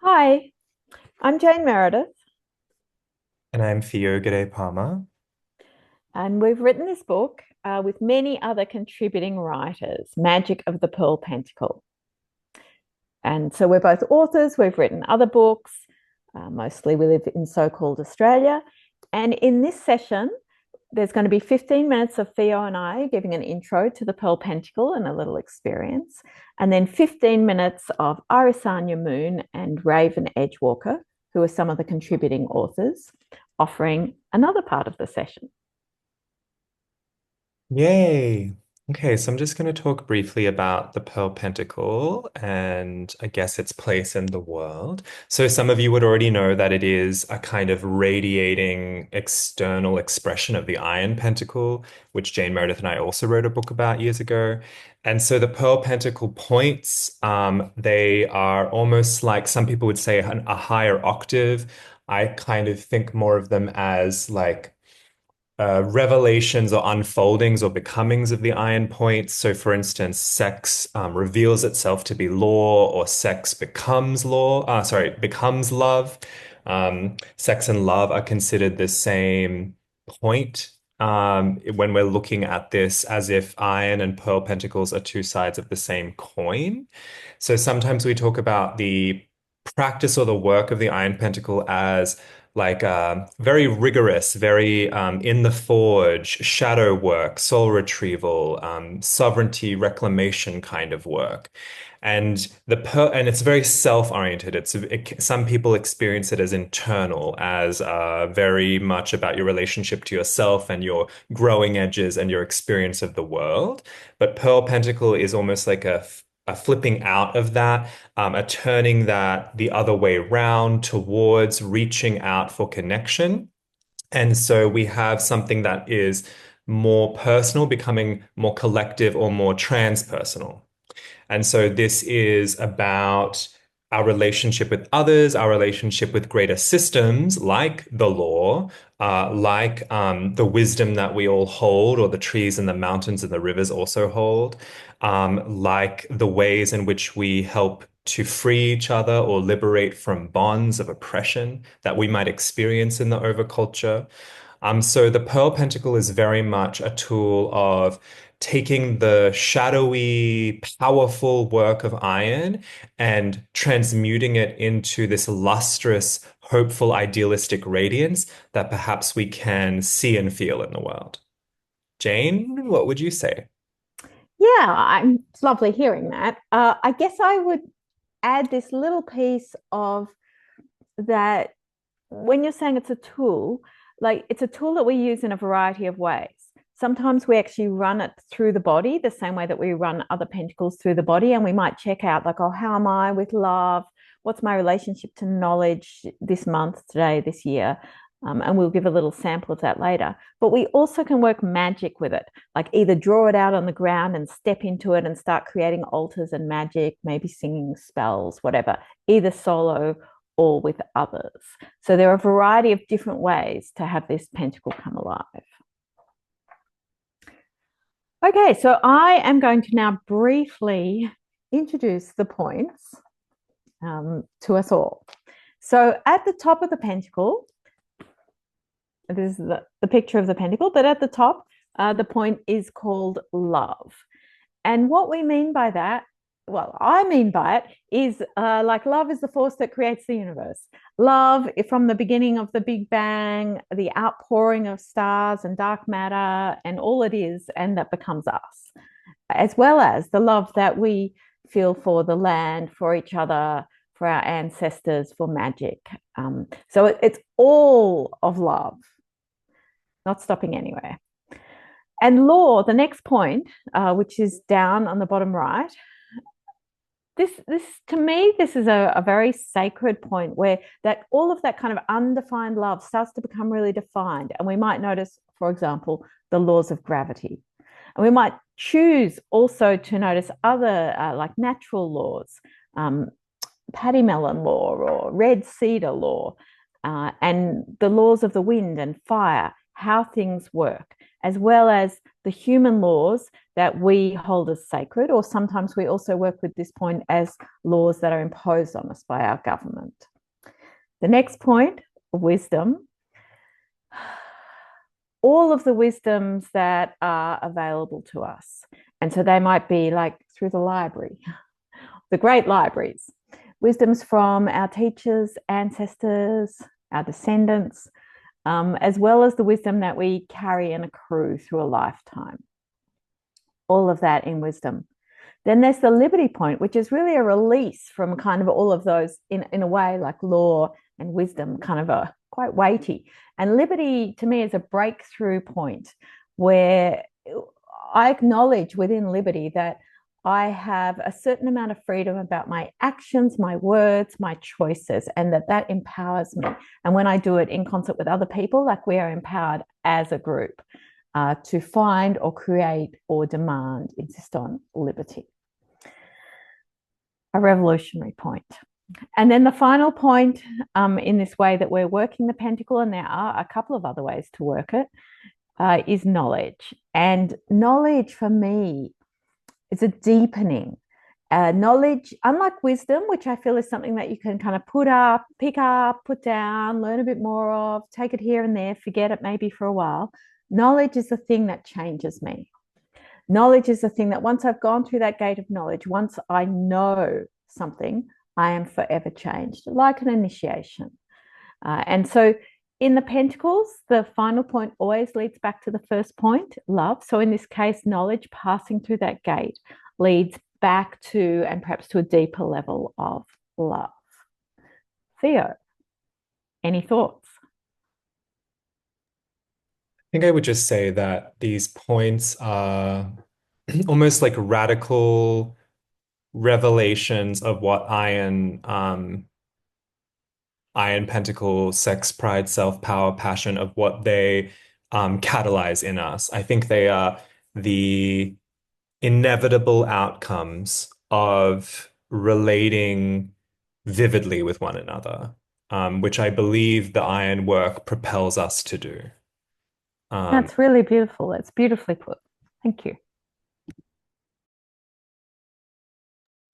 Hi, I'm Jane Meredith, And I'm Gede Parma. and we've written this book with many other contributing writers, Magic of the Pearl Pentacle. And so we're both authors, we've written other books, mostly we live in so called Australia. And in this session, there's going to be 15 minutes of Theo and I giving an intro to the Pearl Pentacle and a little experience, and then 15 minutes of Irisanya Moon and Raven Edgewalker, who are some of the contributing authors, offering another part of the session. Yay. Okay, so I'm just going to talk briefly about the Pearl Pentacle and I guess its place in the world. So some of you would already know that it is a kind of radiating external expression of the Iron Pentacle, which Jane Meredith and I also wrote a book about years ago. And so the Pearl Pentacle points, they are almost like some people would say a higher octave. I kind of think more of them as like revelations or unfoldings or becomings of the iron points. So, for instance, sex reveals itself to be law, or sex becomes law. Becomes love. Sex and love are considered the same point when we're looking at this as if iron and pearl pentacles are two sides of the same coin. So sometimes we talk about the practice or the work of the iron pentacle as like very rigorous, very in the forge, shadow work, soul retrieval, sovereignty reclamation kind of work. And it's very self-oriented. Some people experience it as internal, as very much about your relationship to yourself and your growing edges and your experience of the world. But Pearl Pentacle is almost like a flipping out of that, a turning that the other way round towards reaching out for connection. And so we have something that is more personal, becoming more collective or more transpersonal. And so this is about our relationship with others, our relationship with greater systems like the law, like the wisdom that we all hold, or the trees and the mountains and the rivers also hold, like the ways in which we help to free each other or liberate from bonds of oppression that we might experience in the overculture. So the Pearl Pentacle is very much a tool of taking the shadowy, powerful work of iron and transmuting it into this lustrous, hopeful, idealistic radiance that perhaps we can see and feel in the world. Jane, what would you say? It's lovely hearing that. I guess I would add this little piece of that when you're saying it's a tool, like it's a tool that we use in a variety of ways. Sometimes we actually run it through the body, the same way that we run other pentacles through the body, and we might check out, like, oh, how am I with love? What's my relationship to knowledge this month, today, this year? And we'll give a little sample of that later. But we also can work magic with it, like either draw it out on the ground and step into it and start creating altars and magic, maybe singing spells, whatever, either solo or with others. So there are a variety of different ways to have this pentacle come alive. Okay, so I am going to now briefly introduce the points to us all. So at the top of the pentacle, this is the picture of the pentacle, but at the top, the point is called love. And what we mean by that, well, I mean by it, is like love is the force that creates the universe. Love, from the beginning of the Big Bang, the outpouring of stars and dark matter, and all it is, and that becomes us, as well as the love that we feel for the land, for each other, for our ancestors, for magic. So it's all of love, not stopping anywhere. And law, the next point, which is down on the bottom right, this to me, this is a very sacred point where that all of that kind of undefined love starts to become really defined. And we might notice, for example, the laws of gravity. And we might choose also to notice other like natural laws, paddy melon law or red cedar law, and the laws of the wind and fire, how things work, as well as the human laws that we hold as sacred, or sometimes we also work with this point as laws that are imposed on us by our government. The next point, wisdom. All of the wisdoms that are available to us. And so they might be like through the library, the great libraries, wisdoms from our teachers, ancestors, our descendants, as well as the wisdom that we carry and accrue through a lifetime. All of that in wisdom. Then there's the liberty point, which is really a release from kind of all of those in a way like law and wisdom, kind of a quite weighty. And liberty to me is a breakthrough point where I acknowledge within liberty that I have a certain amount of freedom about my actions, my words, my choices, and that empowers me. And when I do it in concert with other people, like we are empowered as a group to find or create or demand, insist on liberty. A revolutionary point. And then the final point in this way that we're working the pentacle, and there are a couple of other ways to work it, is knowledge. And knowledge for me is a deepening. Knowledge, unlike wisdom, which I feel is something that you can kind of pick up, put down, learn a bit more of, take it here and there, forget it maybe for a while. Knowledge is the thing that changes me. Knowledge is the thing that once I've gone through that gate of knowledge, once I know something, I am forever changed, like an initiation. And so in the Pentacles, the final point always leads back to the first point, love. So in this case, knowledge passing through that gate leads back to and perhaps to a deeper level of love. Theo, any thoughts? I think I would just say that these points are almost like radical revelations of what Iron Pentacle, sex, pride, self-power, passion, of what they catalyze in us. I think they are the inevitable outcomes of relating vividly with one another, which I believe the iron work propels us to do. That's really beautiful. It's beautifully put. Thank you.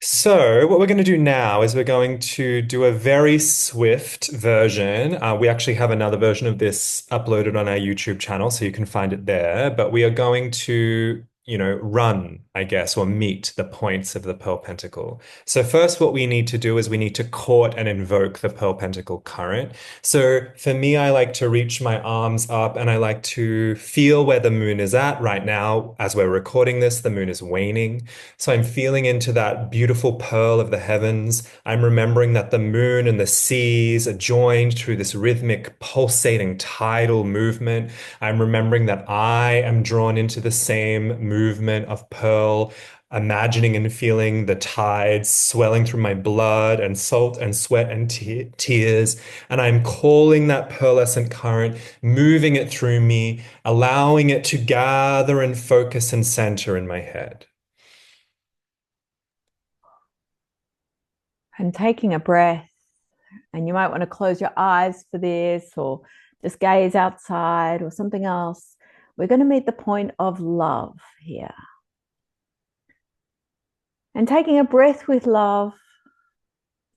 So what we're going to do now is we're going to do a very swift version. We actually have another version of this uploaded on our YouTube channel, so you can find it there. But we are going to, run, I guess, or meet the points of the Pearl Pentacle. So first, what we need to do is we need to court and invoke the Pearl Pentacle current. So for me, I like to reach my arms up and I like to feel where the moon is at right now. As we're recording this, the moon is waning. So I'm feeling into that beautiful pearl of the heavens. I'm remembering that the moon and the seas are joined through this rhythmic, pulsating tidal movement. I'm remembering that I am drawn into the same movement of pearl, imagining and feeling the tides swelling through my blood and salt and sweat and tears. And I'm calling that pearlescent current, moving it through me, allowing it to gather and focus and center in my head. And taking a breath, and you might want to close your eyes for this or just gaze outside or something else. We're going to meet the point of love here. And taking a breath with love,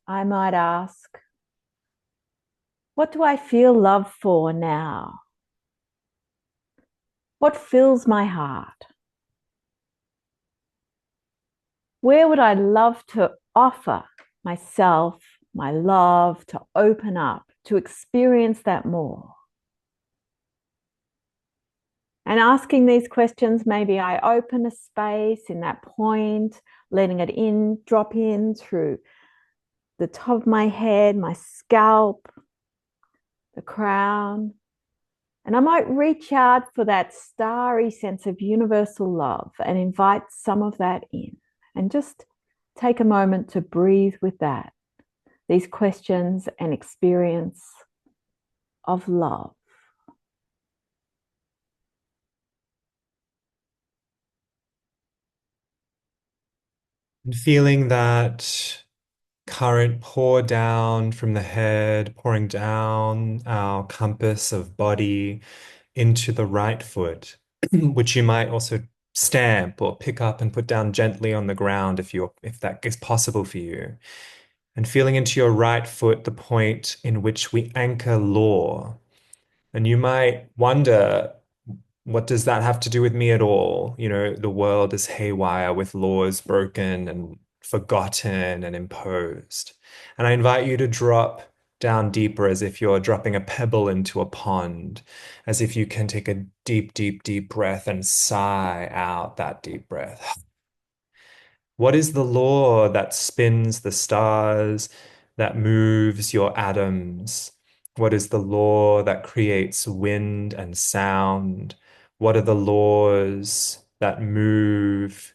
I might ask, what do I feel love for now? What fills my heart? Where would I love to offer myself, my love, to open up, to experience that more? And asking these questions, maybe I open a space in that point, letting it in, drop in through the top of my head, my scalp, the crown. And I might reach out for that starry sense of universal love and invite some of that in. And just take a moment to breathe with that, these questions and experience of love. And feeling that current pour down from the head, pouring down our compass of body, into the right foot, which you might also stamp or pick up and put down gently on the ground if that is possible for you. And feeling into your right foot, the point in which we anchor law. And you might wonder, what does that have to do with me at all? You know, the world is haywire with laws broken and forgotten and imposed. And I invite you to drop down deeper as if you're dropping a pebble into a pond, as if you can take a deep, deep, deep breath and sigh out that deep breath. What is the law that spins the stars, that moves your atoms? What is the law that creates wind and sound? What are the laws that move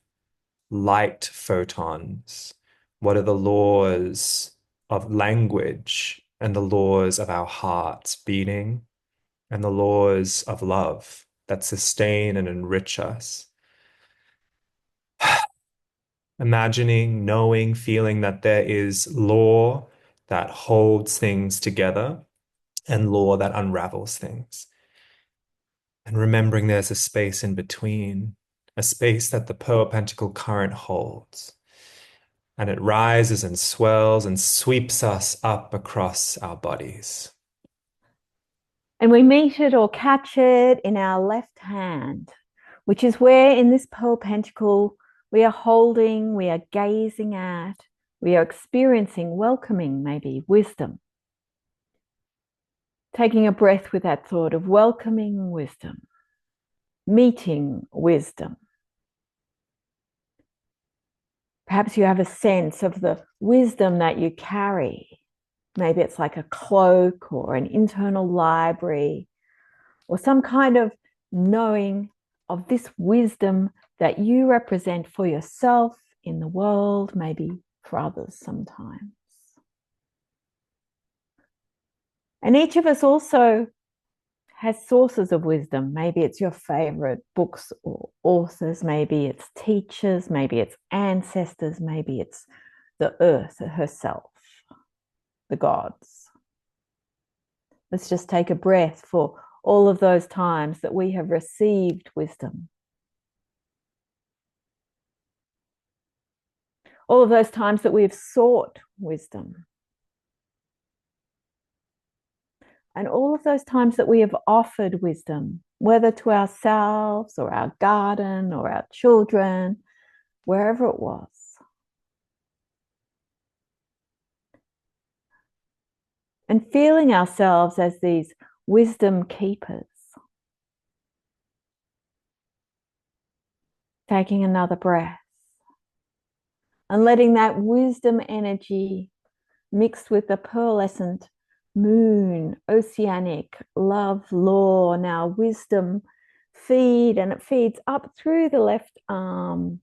light photons? What are the laws of language and the laws of our hearts beating and the laws of love that sustain and enrich us? Imagining, knowing, feeling that there is law that holds things together and law that unravels things. And remembering there's a space in between, a space that the Pearl Pentacle current holds. And it rises and swells and sweeps us up across our bodies. And we meet it or catch it in our left hand, which is where in this Pearl Pentacle we are holding, we are gazing at, we are experiencing, welcoming maybe wisdom. Taking a breath with that thought of welcoming wisdom, meeting wisdom. Perhaps you have a sense of the wisdom that you carry. Maybe it's like a cloak or an internal library or some kind of knowing of this wisdom that you represent for yourself in the world, maybe for others sometimes. And each of us also has sources of wisdom. Maybe it's your favorite books or authors, maybe it's teachers, maybe it's ancestors, maybe it's the earth herself, the gods. Let's just take a breath for all of those times that we have received wisdom. All of those times that we have sought wisdom. And all of those times that we have offered wisdom, whether to ourselves or our garden or our children, wherever it was. And feeling ourselves as these wisdom keepers. Taking another breath and letting that wisdom energy mixed with the pearlescent moon, oceanic love, law, now wisdom feed, and it feeds up through the left arm,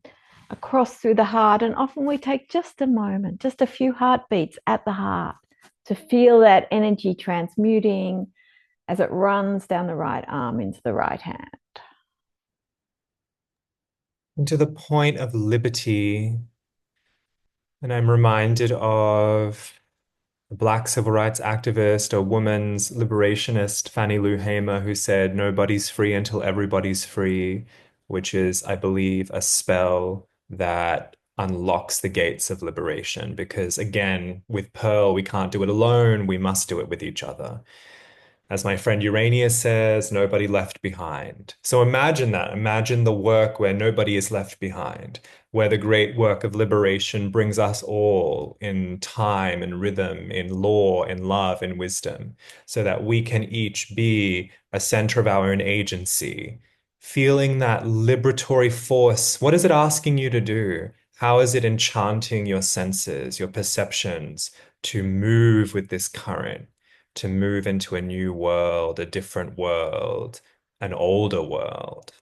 across through the heart. And often we take just a moment, just a few heartbeats at the heart to feel that energy transmuting as it runs down the right arm into the right hand. And to the point of liberty, and I'm reminded of a Black civil rights activist, a woman's liberationist, Fannie Lou Hamer, who said, "Nobody's free until everybody's free," which is, I believe, a spell that unlocks the gates of liberation. Because again, with Pearl, we can't do it alone. We must do it with each other. As my friend Urania says, nobody left behind. So imagine that. Imagine the work where nobody is left behind, where the great work of liberation brings us all in time and rhythm, in law, in love, in wisdom, so that we can each be a center of our own agency, feeling that liberatory force. What is it asking you to do? How is it enchanting your senses, your perceptions to move with this current? To move into a new world, a different world, an older world,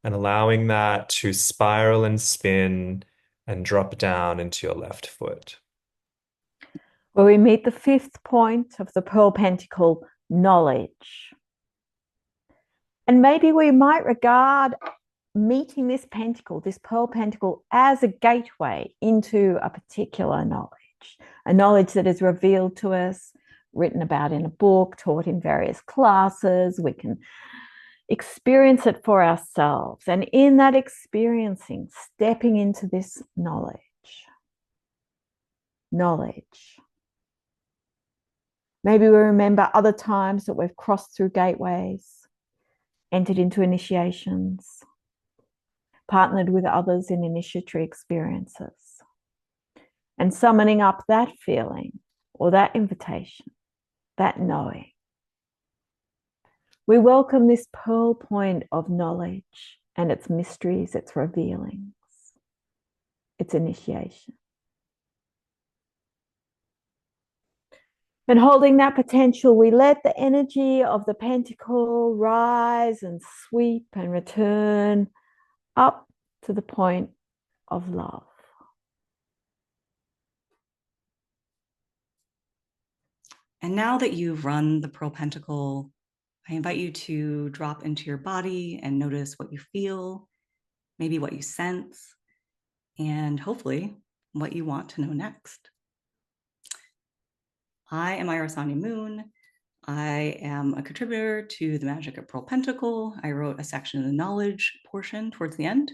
and allowing that to spiral and spin and drop down into your left foot. Where we meet the fifth point of the Pearl Pentacle, knowledge. And maybe we might regard meeting this pentacle, this Pearl Pentacle, as a gateway into a particular knowledge, a knowledge that is revealed to us, written about in a book, taught in various classes. We can experience it for ourselves. And in that experiencing, stepping into this knowledge. Maybe we remember other times that we've crossed through gateways, entered into initiations, partnered with others in initiatory experiences, and summoning up that feeling or that invitation, that knowing. We welcome this pearl point of knowledge and its mysteries, its revealings, its initiation. And holding that potential, we let the energy of the pentacle rise and sweep and return up to the point of love. And now that you've run the Pearl Pentacle, I invite you to drop into your body and notice what you feel, maybe what you sense, and hopefully what you want to know next. I am Irisanya Moon. I am a contributor to The Magic of Pearl Pentacle. I wrote a section in the knowledge portion towards the end.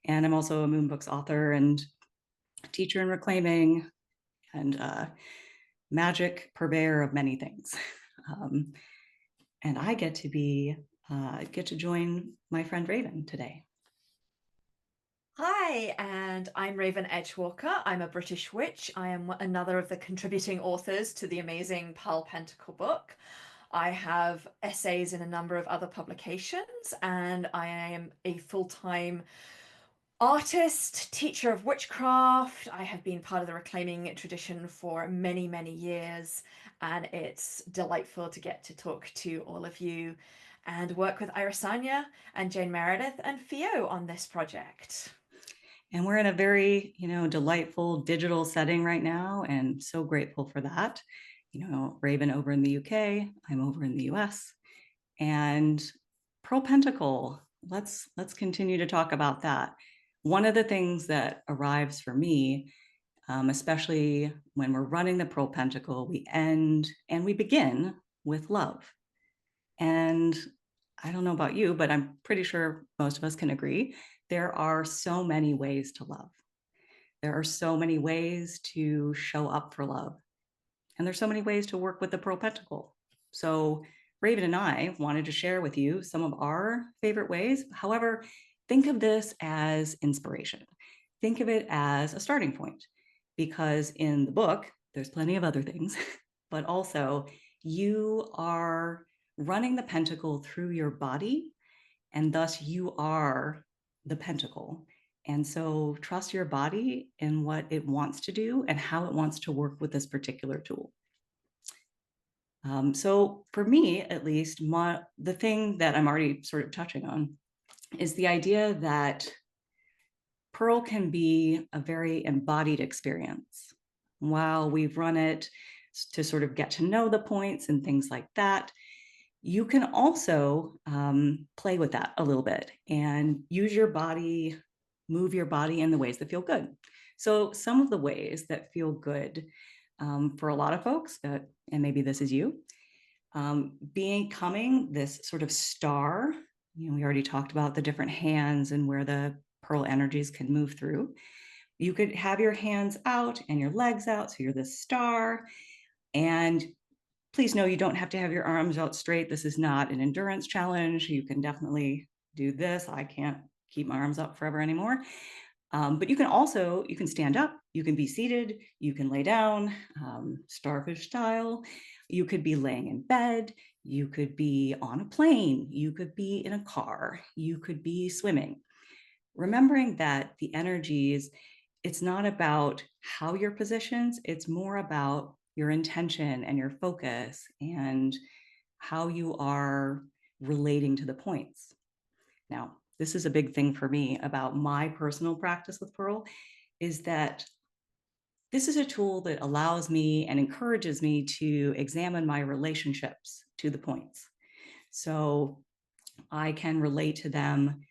And I'm also a Moon Books author and teacher in reclaiming and magic purveyor of many things. And I get to join my friend Raven today. Hi, and I'm Raven Edgewalker. I'm a British witch. I am another of the contributing authors to the amazing Pearl Pentacle book. I have essays in a number of other publications, and I am a full-time artist, teacher of witchcraft. I have been part of the reclaiming tradition for many, many years, and it's delightful to get to talk to all of you and work with Irisanya and Jane Meredith and Theo on this project. And we're in a very, delightful digital setting right now, and so grateful for that. Raven over in the UK, I'm over in the US, and Pearl Pentacle. Let's continue to talk about that. One of the things that arrives for me, especially when we're running the Pearl Pentacle, we end and we begin with love. And I don't know about you, but I'm pretty sure most of us can agree. There are so many ways to love. There are so many ways to show up for love. And there's so many ways to work with the Pearl Pentacle. So Raven and I wanted to share with you some of our favorite ways. However, think of this as inspiration. Think of it as a starting point, because in the book, there's plenty of other things, but also you are running the pentacle through your body, and thus you are the pentacle. And so trust your body in what it wants to do and how it wants to work with this particular tool. So for me, at least, the thing that I'm already sort of touching on is the idea that Pearl can be a very embodied experience. While we've run it to sort of get to know the points and things like that, you can also play with that a little bit and use your body, move your body in the ways that feel good. So some of the ways that feel good for a lot of folks, and maybe this is you, becoming this sort of star. We already talked about the different hands and where the pearl energies can move through. You could have your hands out and your legs out, so you're this star. And please know you don't have to have your arms out straight. This is not an endurance challenge. You can definitely do this. I can't keep my arms up forever anymore. But you can stand up, you can be seated, you can lay down, starfish style. You could be laying in bed, you could be on a plane, you could be in a car, you could be swimming. Remembering that the energies, it's not about how you're positioned, it's more about your intention and your focus and how you are relating to the points. Now, this is a big thing for me about my personal practice with Pearl, is that this is a tool that allows me and encourages me to examine my relationships to the points. So I can relate to them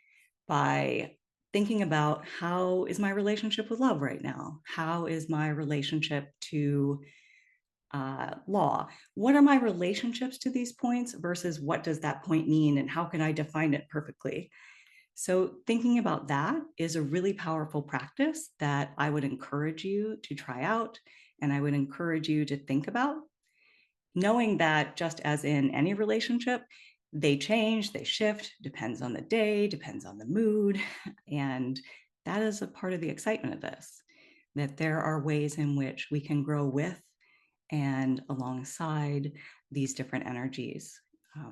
by thinking about, how is my relationship with love right now? How is my relationship to law. What are my relationships to these points versus what does that point mean and how can I define it perfectly? So thinking about that is a really powerful practice that I would encourage you to try out, and I would encourage you to think about, knowing that just as in any relationship, they change, they shift, depends on the day, depends on the mood. And that is a part of the excitement of this, that there are ways in which we can grow with and alongside these different energies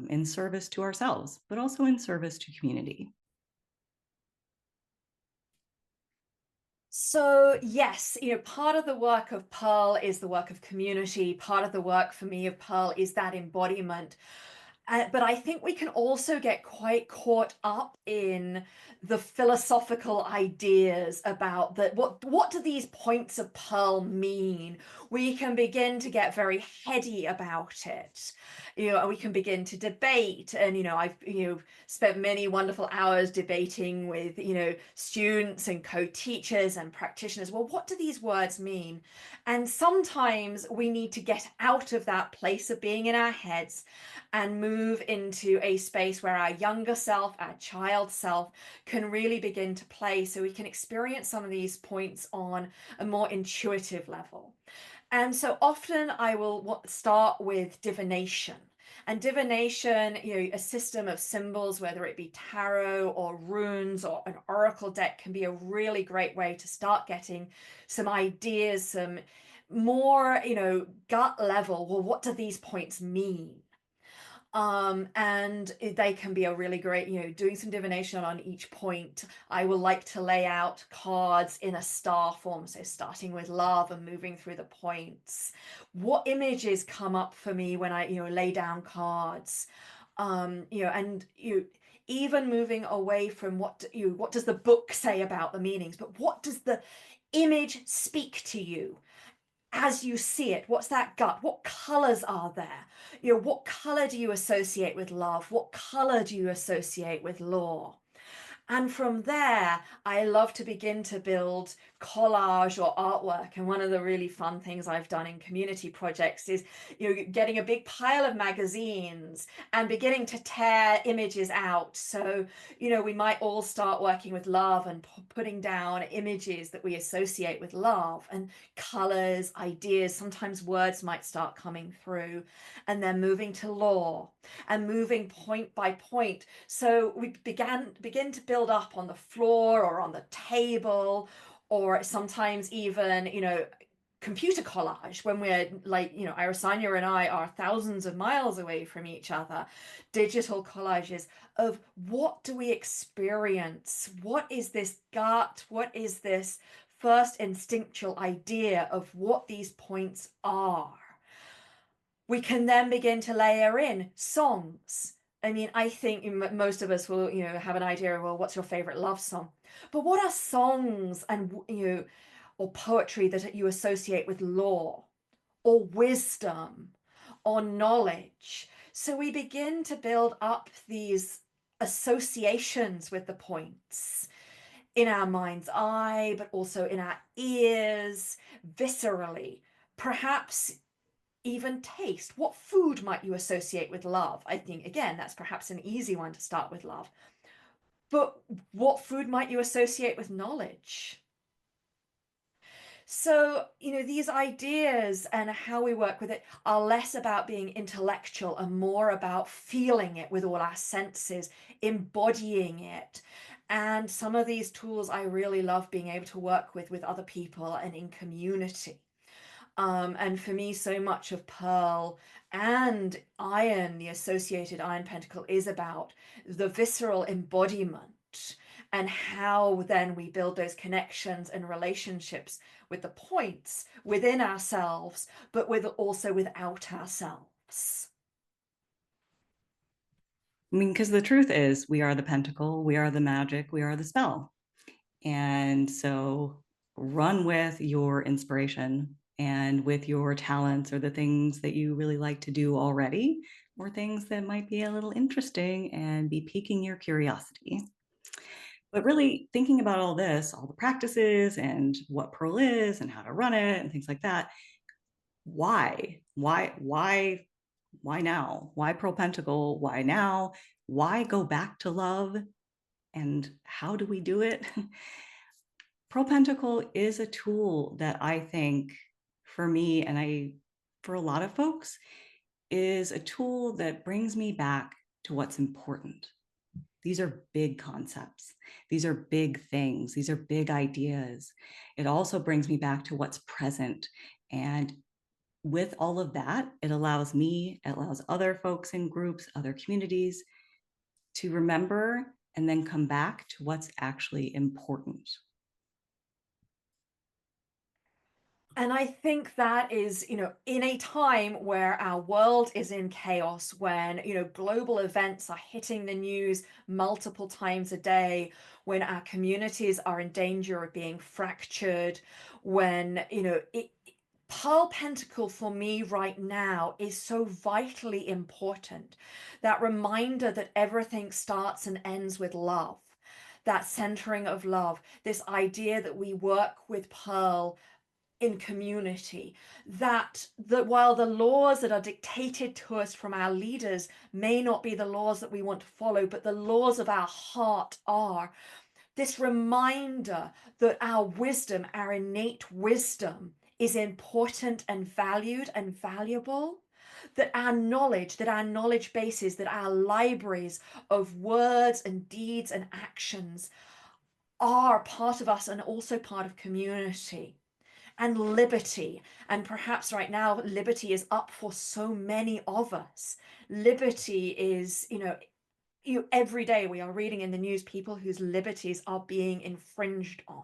in service to ourselves, but also in service to community. So yes, part of the work of Pearl is the work of community. Part of the work for me of Pearl is that embodiment. But I think we can also get quite caught up in the philosophical ideas about what do these points of Pearl mean? We can begin to get very heady about it. And we can begin to debate. And I've spent many wonderful hours debating with students and co-teachers and practitioners. Well, what do these words mean? And sometimes we need to get out of that place of being in our heads and move into a space where our younger self, our child self, can really begin to play, so we can experience some of these points on a more intuitive level. And so often I will start with divination. And divination, a system of symbols, whether it be tarot or runes or an oracle deck, can be a really great way to start getting some ideas, some more, gut level. Well, what do these points mean? And they can be a really great, doing some divination on each point. I will like to lay out cards in a star form, so starting with love and moving through the points. What images come up for me when I lay down cards? Even moving away from what does the book say about the meanings, but what does the image speak to you as you see it? What's that gut? What colors are there? What color do you associate with love? What color do you associate with law? And from there, I love to begin to build collage or artwork. And one of the really fun things I've done in community projects is, getting a big pile of magazines and beginning to tear images out. So, we might all start working with love and putting down images that we associate with love, and colors, ideas, sometimes words might start coming through, and then moving to law and moving point by point. So we begin to build up on the floor or on the table, or sometimes even, computer collage when we're like, Irisanya and I are thousands of miles away from each other. Digital collages of what do we experience? What is this gut? What is this first instinctual idea of what these points are? We can then begin to layer in songs. I mean, I think most of us will, have an idea of, well, what's your favorite love song? But what are songs and, or poetry that you associate with law or wisdom or knowledge? So we begin to build up these associations with the points in our mind's eye, but also in our ears, viscerally. Perhaps even taste. What food might you associate with love? I think, again, that's perhaps an easy one to start with love. But what food might you associate with knowledge? So, these ideas and how we work with it are less about being intellectual and more about feeling it with all our senses, embodying it. And some of these tools I really love being able to work with other people and in community. And for me, so much of Pearl and Iron, the associated Iron Pentacle, is about the visceral embodiment and how then we build those connections and relationships with the points within ourselves, but also without ourselves. I mean, because the truth is, we are the pentacle, we are the magic, we are the spell. And so run with your inspiration and with your talents, or the things that you really like to do already, or things that might be a little interesting and be piquing your curiosity. But really thinking about all this, all the practices and what Pearl is and how to run it and things like that, why now? Why Pearl Pentacle? Why now? Why go back to love? And how do we do it? Pearl Pentacle is a tool that I think for me, and for a lot of folks, is a tool that brings me back to what's important. These are big concepts. These are big things. These are big ideas. It also brings me back to what's present. And with all of that, it allows me, it allows other folks in groups, other communities to remember and then come back to what's actually important. And I think that is, in a time where our world is in chaos, when, global events are hitting the news multiple times a day, when our communities are in danger of being fractured, when, Pearl Pentacle for me right now is so vitally important. That reminder that everything starts and ends with love, that centering of love, this idea that we work with Pearl in community, that while the laws that are dictated to us from our leaders may not be the laws that we want to follow, but the laws of our heart are. This reminder that our wisdom, our innate wisdom, is important and valued and valuable, that our knowledge bases, that our libraries of words and deeds and actions are part of us and also part of community. And liberty, and perhaps right now liberty is up for so many of us. Liberty is, every day we are reading in the news people whose liberties are being infringed on.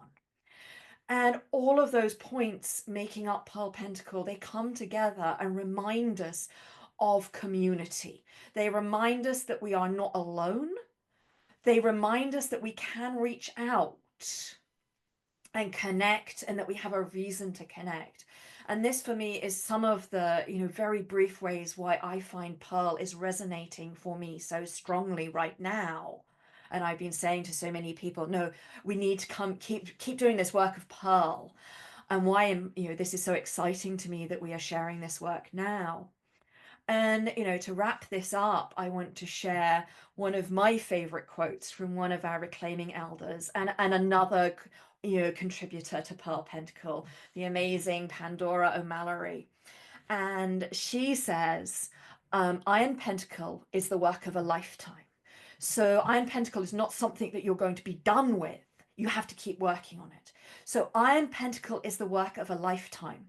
And all of those points making up Pearl Pentacle, they come together and remind us of community. They remind us that we are not alone. They remind us that we can reach out and connect, and that we have a reason to connect. And this for me is some of the very brief ways why I find Pearl is resonating for me so strongly right now. And I've been saying to so many people, no, we need to keep doing this work of Pearl. And why this is so exciting to me that we are sharing this work now. And, to wrap this up, I want to share one of my favorite quotes from one of our Reclaiming elders and another, contributor to Pearl Pentacle, the amazing Pandora O'Mallory. And she says, Iron Pentacle is the work of a lifetime. So Iron Pentacle is not something that you're going to be done with. You have to keep working on it. So Iron Pentacle is the work of a lifetime.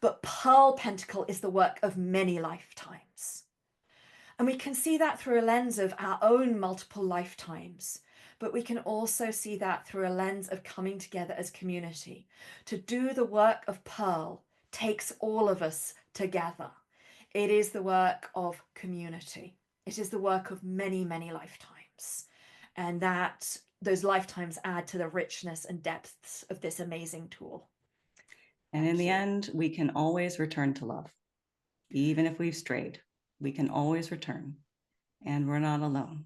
But Pearl Pentacle is the work of many lifetimes. And we can see that through a lens of our own multiple lifetimes. But we can also see that through a lens of coming together as community. To do the work of Pearl takes all of us together. It is the work of community. It is the work of many, many lifetimes. And that those lifetimes add to the richness and depths of this amazing tool. And in the end, we can always return to love. Even if we've strayed, we can always return, and we're not alone.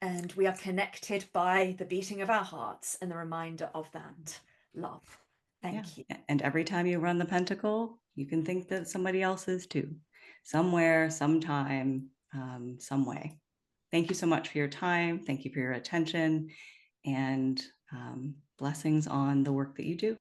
And we are connected by the beating of our hearts and the reminder of that love. Thank you. And every time you run the Pentacle, you can think that somebody else is too, somewhere, sometime, some way. Thank you so much for your time. Thank you for your attention, and blessings on the work that you do.